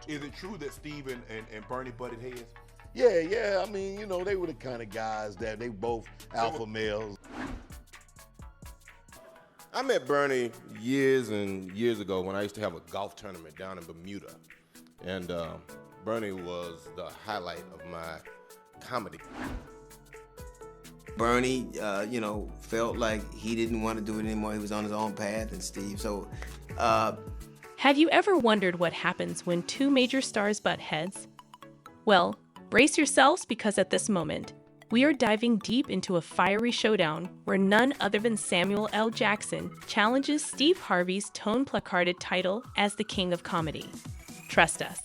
Is it true that Steve and Bernie butted heads? Yeah, yeah. I mean, they were the kind of guys that they both alpha males. I met Bernie years and years ago when I used to have a golf tournament down in Bermuda. And Bernie was the highlight of my comedy. Bernie, felt like he didn't want to do it anymore. He was on his own path, and Steve. So, Have you ever wondered what happens when two major stars butt heads? Well, brace yourselves because at this moment, we are diving deep into a fiery showdown where none other than Samuel L. Jackson challenges Steve Harvey's tone-placarded title as the king of comedy. Trust us,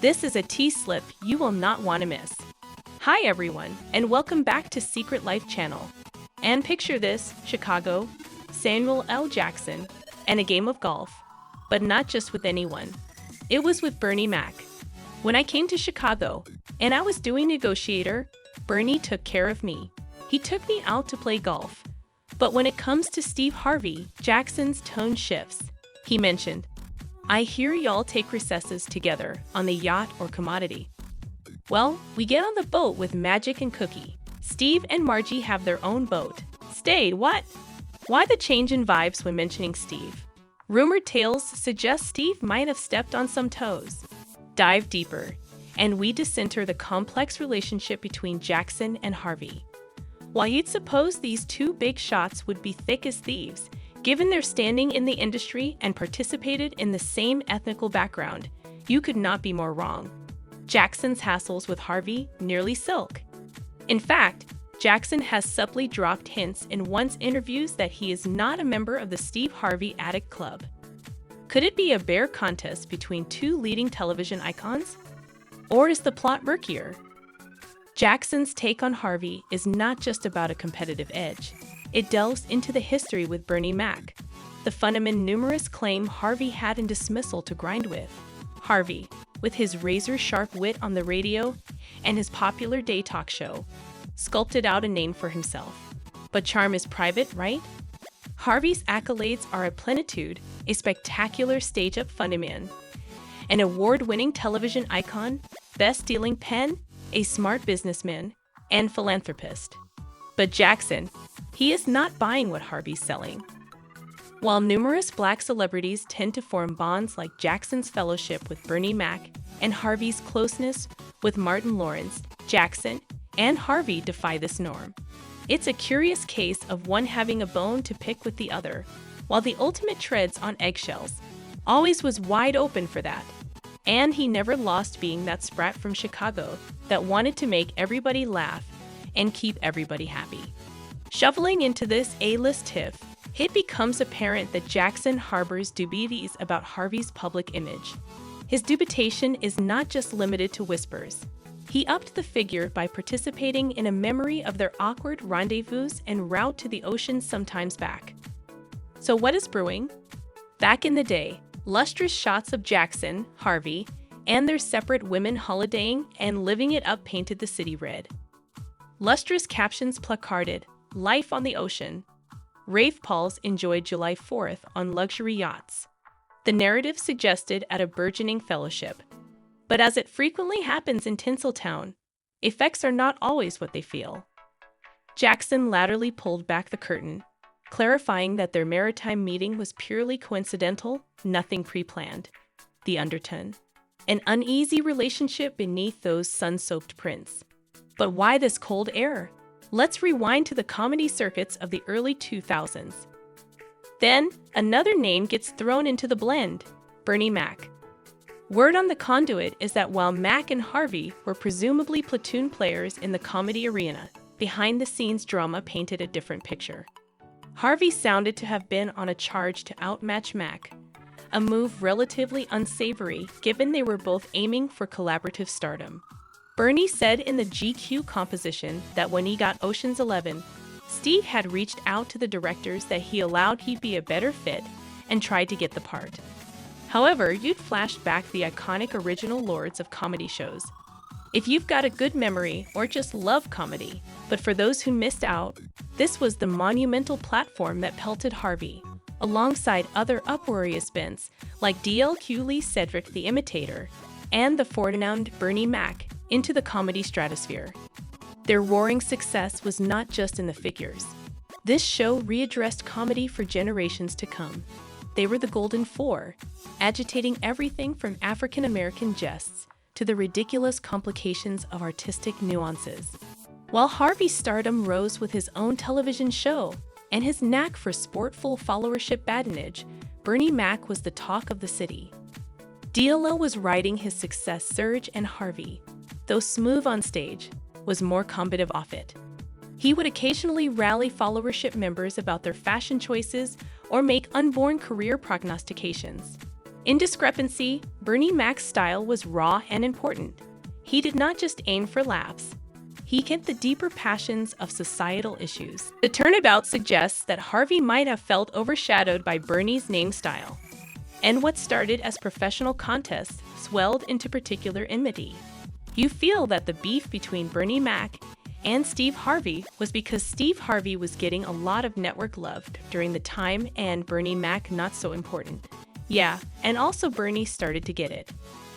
this is a T-slip you will not want to miss. Hi everyone, and welcome back to Secret Life Channel. And picture this, Chicago, Samuel L. Jackson, and a game of golf. But not just with anyone. It was with Bernie Mac. When I came to Chicago, and I was doing negotiator, Bernie took care of me. He took me out to play golf. But when it comes to Steve Harvey, Jackson's tone shifts. He mentioned, "I hear y'all take recesses together on the yacht or commodity." Well, we get on the boat with Magic and Cookie. Steve and Margie have their own boat. Stay, what? Why the change in vibes when mentioning Steve? Rumored tales suggest Steve might have stepped on some toes. Dive deeper, and we decenter the complex relationship between Jackson and Harvey. While you'd suppose these two big shots would be thick as thieves, given their standing in the industry and participated in the same ethnical background, you could not be more wrong. Jackson's hassles with Harvey nearly silk. In fact, Jackson has subtly dropped hints in one's interviews that he is not a member of the Steve Harvey Addict Club. Could it be a bare contest between two leading television icons? Or is the plot murkier? Jackson's take on Harvey is not just about a competitive edge. It delves into the history with Bernie Mac, the fundamental numerous claim Harvey had in dismissal to grind with. Harvey, with his razor-sharp wit on the radio and his popular day talk show, sculpted out a name for himself. But charm is private, right? Harvey's accolades are a plenitude, a spectacular stage-up funnyman, an award-winning television icon, best-dealing pen, a smart businessman, and philanthropist. But Jackson, he is not buying what Harvey's selling. While numerous black celebrities tend to form bonds like Jackson's fellowship with Bernie Mac and Harvey's closeness with Martin Lawrence, Jackson and Harvey defy this norm. It's a curious case of one having a bone to pick with the other, while the ultimate treads on eggshells always was wide open for that. And he never lost being that sprat from Chicago that wanted to make everybody laugh and keep everybody happy. Shoveling into this A-list tiff, it becomes apparent that Jackson harbors dubities about Harvey's public image. His dubitation is not just limited to whispers. He upped the figure by participating in a memory of their awkward rendezvous en route to the ocean sometimes back. So what is brewing? Back in the day, lustrous shots of Jackson, Harvey, and their separate women holidaying and living it up painted the city red. Lustrous captions placarded, "Life on the ocean." Rave Pauls enjoyed July 4th on luxury yachts. The narrative suggested at a burgeoning fellowship. But as it frequently happens in Tinseltown, effects are not always what they feel. Jackson latterly pulled back the curtain, clarifying that their maritime meeting was purely coincidental, nothing pre-planned. The undertone: an uneasy relationship beneath those sun-soaked prints. But why this cold air? Let's rewind to the comedy circuits of the early 2000s. Then, another name gets thrown into the blend: Bernie Mac. Word on the conduit is that while Mac and Harvey were presumably platoon players in the comedy arena, behind-the-scenes drama painted a different picture. Harvey sounded to have been on a charge to outmatch Mac, a move relatively unsavory given they were both aiming for collaborative stardom. Bernie said in the GQ composition that when he got Ocean's 11, Steve had reached out to the directors that he allowed he'd be a better fit and tried to get the part. However, you'd flash back the iconic original lords of comedy shows. If you've got a good memory or just love comedy, but for those who missed out, this was the monumental platform that pelted Harvey, alongside other uproarious bents like D.L. Hewley's Cedric the Imitator, and the renowned Bernie Mac into the comedy stratosphere. Their roaring success was not just in the figures. This show readdressed comedy for generations to come. They were the Golden Four, agitating everything from African-American jests to the ridiculous complications of artistic nuances. While Harvey's stardom rose with his own television show and his knack for sportful followership badinage, Bernie Mac was the talk of the city. DLO was riding his success surge, and Harvey, though smooth on stage, was more combative off it. He would occasionally rally followership members about their fashion choices or make unborn career prognostications. In discrepancy, Bernie Mac's style was raw and important. He did not just aim for laughs. He hit the deeper passions of societal issues. The turnabout suggests that Harvey might have felt overshadowed by Bernie's name style, and what started as professional contests swelled into particular enmity. You feel that the beef between Bernie Mac and Steve Harvey was because Steve Harvey was getting a lot of network love during the time and Bernie Mac not so important. Yeah, and also Bernie started to get it.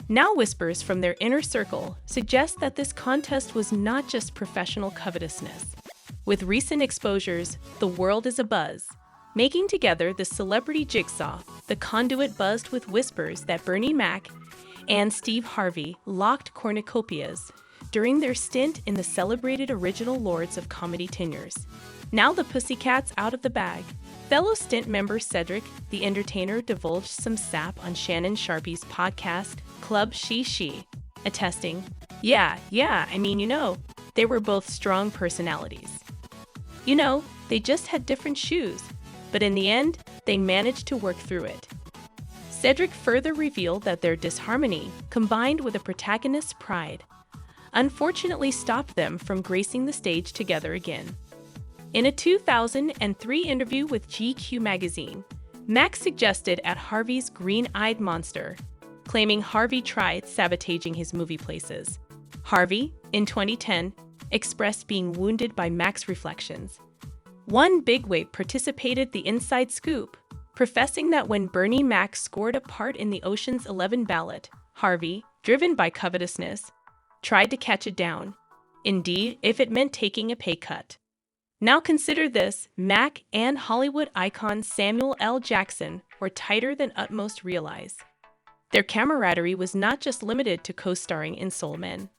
Now whispers from their inner circle suggest that this contest was not just professional covetousness. With recent exposures, the world is abuzz. Making together the celebrity jigsaw, the conduit buzzed with whispers that Bernie Mac and Steve Harvey locked cornucopias during their stint in the celebrated original Lords of Comedy tenures. Now the pussycat's out of the bag. Fellow stint member Cedric, the entertainer, divulged some sap on Shannon Sharpe's podcast, Club She, attesting, yeah, they were both strong personalities. They just had different shoes, but in the end, they managed to work through it. Cedric further revealed that their disharmony, combined with a protagonist's pride, unfortunately stopped them from gracing the stage together again. In a 2003 interview with GQ magazine, Mac suggested at Harvey's green-eyed monster, claiming Harvey tried sabotaging his movie places. Harvey, in 2010, expressed being wounded by Mac's reflections. One bigwig participated the inside scoop, professing that when Bernie Mac scored a part in the Ocean's 11 ballot, Harvey, driven by covetousness, tried to catch it down. Indeed, if it meant taking a pay cut. Now consider this, Mac and Hollywood icon Samuel L. Jackson were tighter than Utmost realize. Their camaraderie was not just limited to co-starring in Soul Men.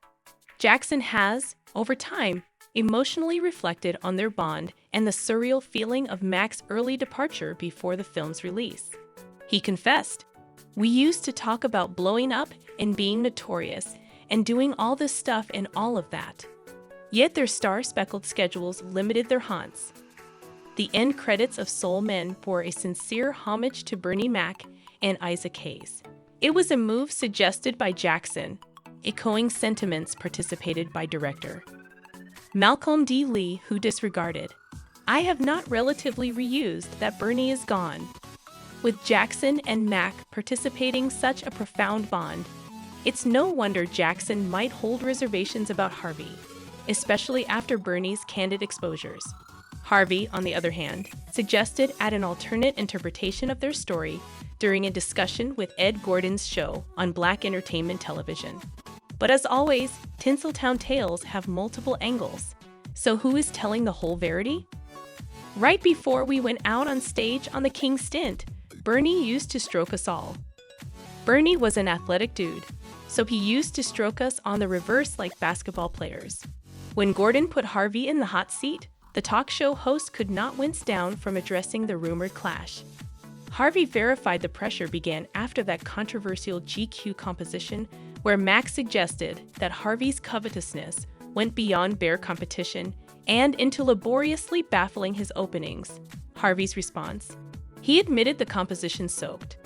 Jackson has, over time, emotionally reflected on their bond and the surreal feeling of Mac's early departure before the film's release. He confessed, "We used to talk about blowing up and being notorious and doing all this stuff and all of that." Yet their star-speckled schedules limited their haunts. The end credits of Soul Men bore a sincere homage to Bernie Mac and Isaac Hayes. It was a move suggested by Jackson, echoing sentiments participated by director Malcolm D. Lee, who disregarded, "I have not relatively reused that Bernie is gone." With Jackson and Mac participating such a profound bond, it's no wonder Jackson might hold reservations about Harvey, especially after Bernie's candid exposures. Harvey, on the other hand, suggested an alternate interpretation of their story during a discussion with Ed Gordon's show on Black Entertainment Television. But as always, Tinseltown tales have multiple angles. So who is telling the whole verity? Right before we went out on stage on the King stint, Bernie used to stroke us all. Bernie was an athletic dude, so he used to stroke us on the reverse like basketball players. When Gordon put Harvey in the hot seat, the talk show host could not wince down from addressing the rumored clash. Harvey verified the pressure began after that controversial GQ composition where Mac suggested that Harvey's covetousness went beyond bare competition and into laboriously baffling his openings. Harvey's response: he admitted the composition soaked.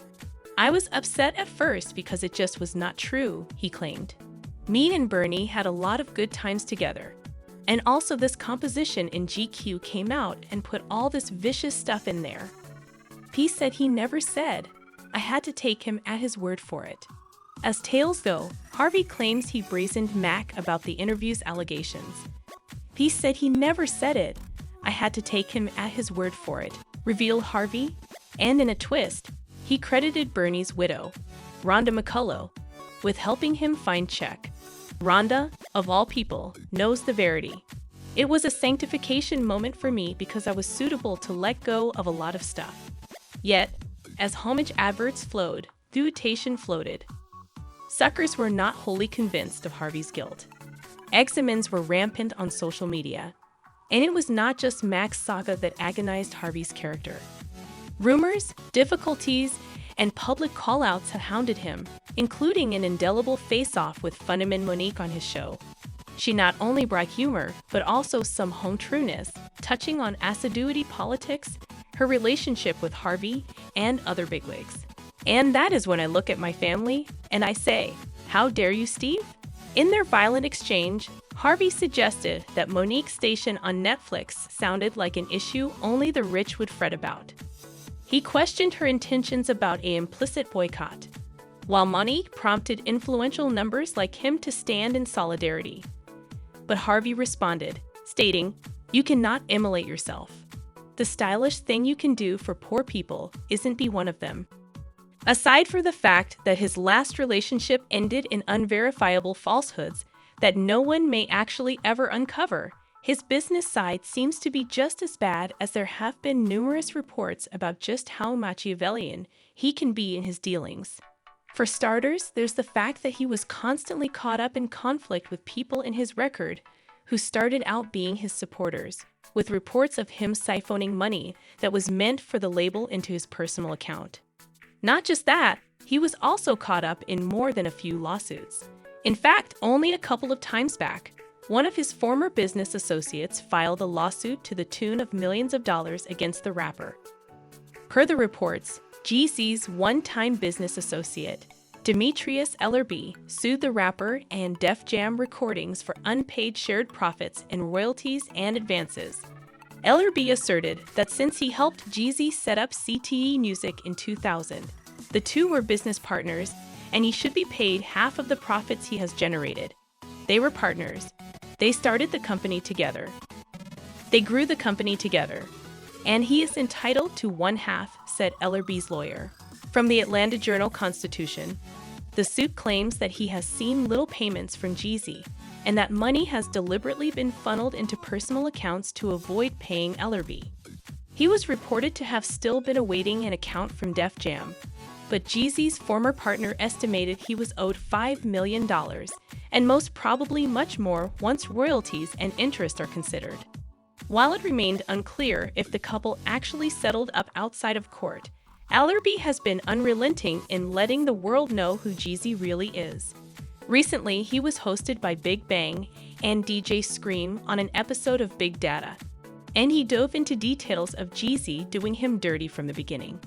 "I was upset at first because it just was not true," he claimed. "Me and Bernie had a lot of good times together. And also this composition in GQ came out and put all this vicious stuff in there." He said he never said. I had to take him at his word for it. As tales go, Harvey claims he brazened Mac about the interview's allegations. He said he never said it. I had to take him at his word for it, revealed Harvey. And in a twist, he credited Bernie's widow, Rhonda McCullough, with helping him find check. Rhonda, of all people, knows the verity. It was a sanctification moment for me because I was suitable to let go of a lot of stuff. Yet, as homage adverts flowed, dutation floated. Suckers were not wholly convinced of Harvey's guilt. Examines were rampant on social media. And it was not just Mac's saga that agonized Harvey's character. Rumors, difficulties, and public call-outs have hounded him, including an indelible face-off with Funnyman Monique on his show. She not only brought humor, but also some home trueness, touching on assiduity politics, her relationship with Harvey, and other bigwigs. And that is when I look at my family, and I say, how dare you, Steve? In their violent exchange, Harvey suggested that Monique's station on Netflix sounded like an issue only the rich would fret about. He questioned her intentions about an implicit boycott, while Monique prompted influential numbers like him to stand in solidarity. But Harvey responded, stating, "You cannot immolate yourself. The stylish thing you can do for poor people isn't be one of them." Aside from the fact that his last relationship ended in unverifiable falsehoods that no one may actually ever uncover, his business side seems to be just as bad, as there have been numerous reports about just how Machiavellian he can be in his dealings. For starters, there's the fact that he was constantly caught up in conflict with people in his record who started out being his supporters, with reports of him siphoning money that was meant for the label into his personal account. Not just that, he was also caught up in more than a few lawsuits. In fact, only a couple of times back, one of his former business associates filed a lawsuit to the tune of millions of dollars against the rapper. Per the reports, Jeezy's one-time business associate, Demetrius Ellerbe, sued the rapper and Def Jam Recordings for unpaid shared profits in royalties and advances. Ellerbe asserted that since he helped Jeezy set up CTE Music in 2000, the two were business partners, and he should be paid half of the profits he has generated. They were partners. They started the company together. They grew the company together. And he is entitled to one half, said Ellerbe's lawyer. From the Atlanta Journal-Constitution, the suit claims that he has seen little payments from Jeezy, and that money has deliberately been funneled into personal accounts to avoid paying Ellerbe. He was reported to have still been awaiting an account from Def Jam, but Jeezy's former partner estimated he was owed $5 million, and most probably much more once royalties and interest are considered. While it remained unclear if the couple actually settled up outside of court, Ellerbe has been unrelenting in letting the world know who Jeezy really is. Recently, he was hosted by Big Bang and DJ Scream on an episode of Big Data, and he dove into details of Jeezy doing him dirty from the beginning.